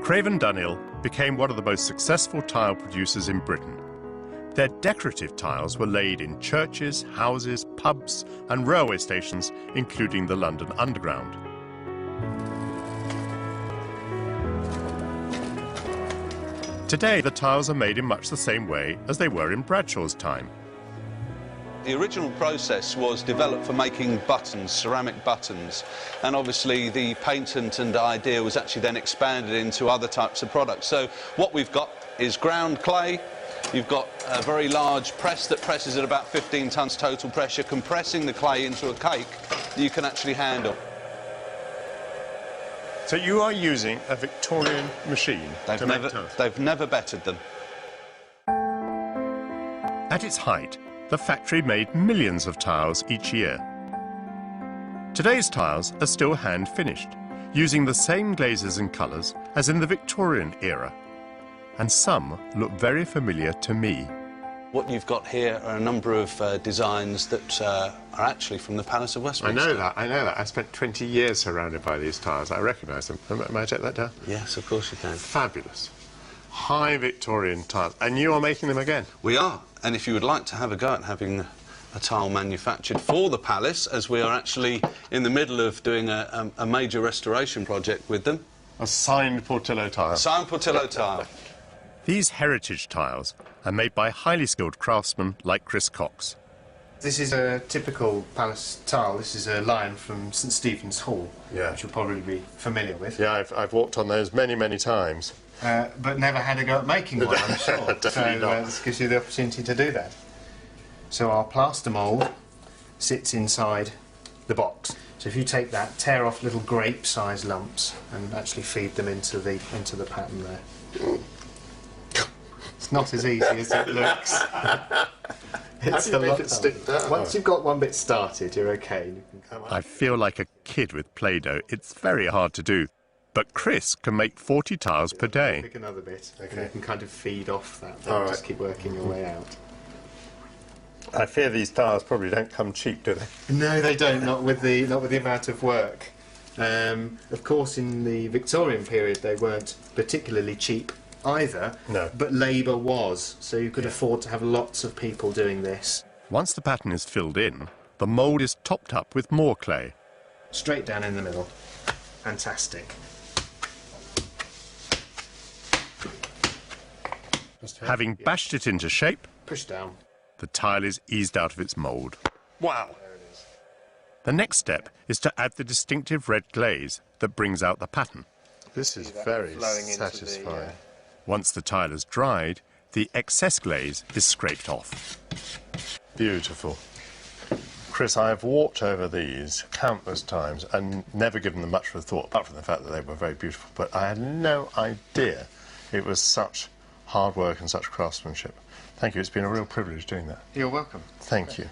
Craven Dunnill became one of the most successful tile producers in Britain. Their decorative tiles were laid in churches, houses, pubs and railway stations, including the London Underground. Today, the tiles are made in much the same way as they were in Bradshaw's time. The original process was developed for making buttons, ceramic buttons, and obviously the patent and idea was actually then expanded into other types of products. So what we've got is ground clay. You've got a very large press that presses at about 15 tons total pressure, compressing the clay into a cake that you can actually handle. So you are using a Victorian machine to make tiles? They've never bettered them. At its height, the factory made millions of tiles each year. Today's tiles are still hand-finished, using the same glazes and colours as in the Victorian era. And some look very familiar to me. What you've got here are a number of designs that are actually from the Palace of Westminster. I know that. I spent 20 years surrounded by these tiles. I recognise them. May I take that down? Yes, of course you can. Fabulous. High Victorian tiles. And you are making them again? We are. And if you would like to have a go at having a tile manufactured for the Palace, as we are actually in the middle of doing a major restoration project with them. A signed Portillo tile. Signed Portillo tile. These heritage tiles are made by highly skilled craftsmen like Chris Cox. This is a typical palace tile. This is a lion from St Stephen's Hall, which you'll probably be familiar with. Yeah, I've walked on those many, many times. But never had a go at making one, I'm sure. Definitely not. This gives you the opportunity to do that. So our plaster mould sits inside the box. So if you take that, tear off little grape-sized lumps and actually feed them into the pattern there. It's not as easy as it looks. How do you make it stick down? Once you've got one bit started, you're okay. You can come up. I feel like a kid with Play-Doh. It's very hard to do. But Chris can make 40 tiles per day. Pick another bit, and you can kind of feed off that. Just keep working your way out. I fear these tiles probably don't come cheap, do they? No, they don't. Not with the amount of work. Of course, in the Victorian period, they weren't particularly cheap either. No. But labour was, so you could afford to have lots of people doing this. Once the pattern is filled in, the mould is topped up with more clay. Straight down in the middle. Fantastic. Having bashed it into shape, Push down. the tile is eased out of its mould. Wow! There it is. The next step is to add the distinctive red glaze that brings out the pattern. This is very satisfying. Once the tile is dried, the excess glaze is scraped off. Beautiful. Chris, I have walked over these countless times and never given them much of a thought, apart from the fact that they were very beautiful. But I had no idea it was such hard work and such craftsmanship. Thank you. It's been a real privilege doing that. You're welcome. Thank you.